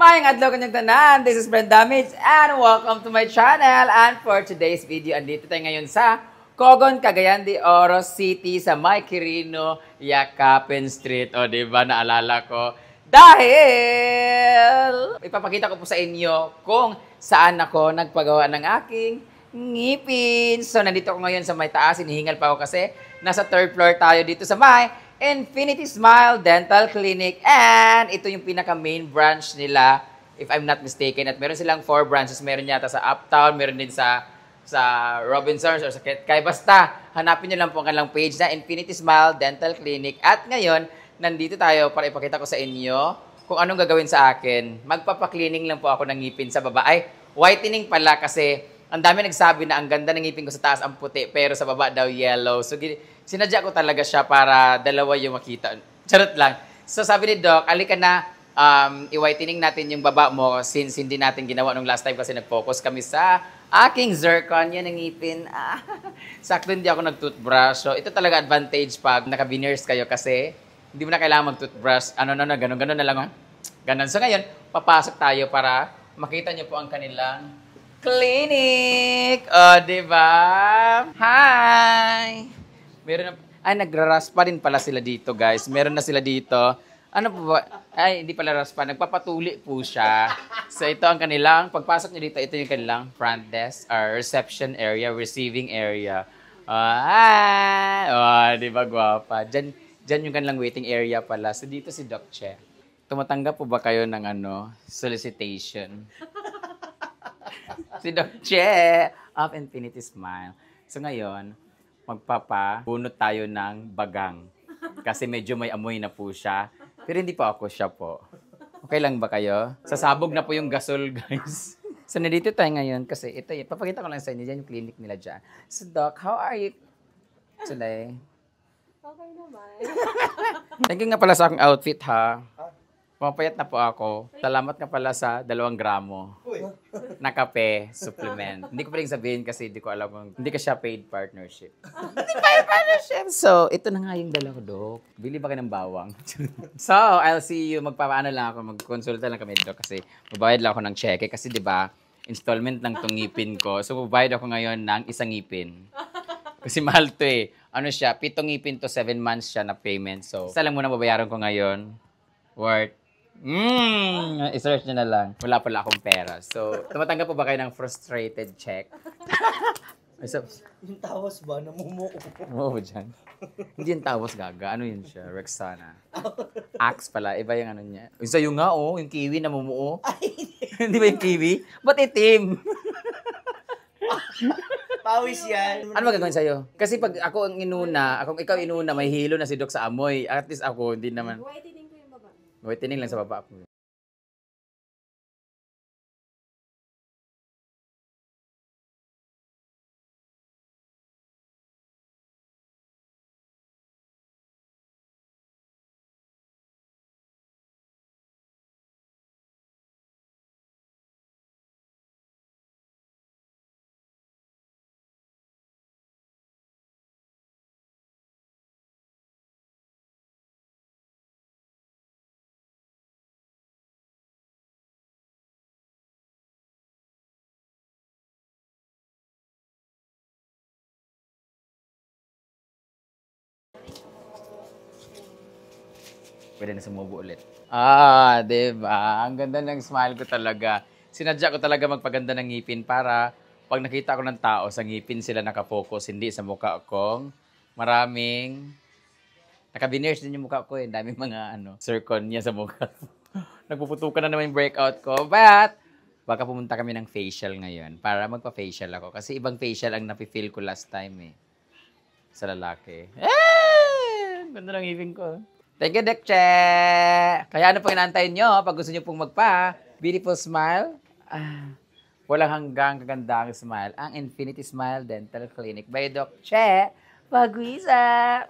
Mayang adlaw kanyang tanan, this is Brenda Mitch and welcome to my channel. And for today's video, andito tayo ngayon sa Cogon, Cagayan de Oro City sa May Quirino, Yakapin Street. O diba, naalala ko? Dahil ipapakita ko po sa inyo kung saan ako nagpagawa ng aking ngipin. So nandito ako ngayon sa may taas, hinihingal pa ako kasi nasa third floor tayo dito sa may Infinity Smile Dental Clinic, and ito yung pinaka-main branch nila, if I'm not mistaken. At meron silang 4 branches. Meron yata sa Uptown, meron din sa Robinsons or sa Kay. Basta, hanapin nyo lang po ang kanilang page na Infinity Smile Dental Clinic. At ngayon, nandito tayo para ipakita ko sa inyo kung anong gagawin sa akin. Magpapa-cleaning lang po ako ng ngipin sa baba. Ay, whitening pala kasi ang dami nagsabi na ang ganda ng ngipin ko sa taas ang puti, pero sa baba daw yellow. So, sinadya ko talaga siya para dalawa yung makita. Charot lang. So, sabi ni Doc, alika na, i-whitening natin yung baba mo since hindi natin ginawa nung last time kasi nag-focus kami sa aking zircon. Yan ang ngipin. Sakto hindi ako nag-toothbrush. So, ito talaga advantage pag naka-veneers kayo kasi hindi mo na kailangan mag-toothbrush. Ganun na lang. Ganun. So, ngayon, papasok tayo para makita nyo po ang kanilang clinic. O, diba? Hi! Meron na, ay, nagraraspa din pala sila dito, guys. Meron na sila dito. Ano po ba? Ay, hindi pala raspa. Nagpapatuli po siya. So, ito ang kanilang, pagpasok nyo dito, ito yung kanilang front desk, or reception area, receiving area. Diba, gwapa? Diyan yung kanilang waiting area pala. So, dito si Doc Che. Tumatanggap po ba kayo ng solicitation? Si Doc Che of Infinity Smile. So, ngayon, magpapabunot tayo ng bagang. Kasi medyo may amoy na po siya. Pero hindi po ako siya po. Okay lang ba kayo? Sasabog na po yung gasol, guys. So, nandito tayo ngayon kasi ito, papakita ko lang sa inyo dyan yung clinic nila dyan. So, Doc, how are you today? Okay naman. Thank you nga pala sa aking outfit, ha? Pumapayat na po ako. Salamat nga pala sa 2 gramo na kape supplement. Hindi ko pwedeng sabihin kasi hindi ko alam kung hindi ka siya paid partnership. Hindi paid partnership! So, ito na nga yung dala ko, Doc. Bili ba kayo ng bawang? So, I'll see you. Magpapaano lang ako. Magkonsulta lang kami, Doc. Kasi mabayad lang ako ng cheque. Kasi, di ba, installment lang tong ngipin ko. So, mabayad ako ngayon ng 1 ngipin. Kasi mahal to eh. Ano siya? 7 ngipin to 7 months siya na payment. So, isa lang muna babayaran ko ngayon. Worth i-search nyo na lang. Wala pala akong pera. So, tumatanggap po ba kayo ng frustrated check? Yung tawas ba? Namumuo. Oo, dyan. Hindi yung tawas, gaga. Ano yun siya? Rexana. Axe pala. Iba yung ano niya. Yung sa'yo nga, yung kiwi namumuo. Hindi ba yung kiwi? Ba't itim? Pawis yan. Ano magagawin sa'yo? Kasi pag ako ang inuna, ikaw inuna, may hilo na si Doc sa amoy. At least ako, hindi naman. Whitening ko yung baba. Whitening lang sa baba ko. Pwede na sumubo ulit. Diba? Ang ganda ng smile ko talaga. Sinadya ko talaga magpaganda ng ngipin para pag nakita ko ng tao, sa ngipin sila nakafocus, hindi sa mukha ko. Maraming naka-veneers din yung mukha ko eh. Daming mga zircon niya sa mukha. Nagpuputukan na naman yung breakout ko. But, baka pumunta kami ng facial ngayon para magpa-facial ako. Kasi ibang facial ang napi-feel ko last time eh. Sa lalaki. Ganda ng ngipin ko. Thank you, Doc Che! Kaya ano pang inaantayin nyo pag gusto nyo pong beautiful smile? Walang hanggang kagandang smile. Ang Infinity Smile Dental Clinic by Doc Che Baguiza.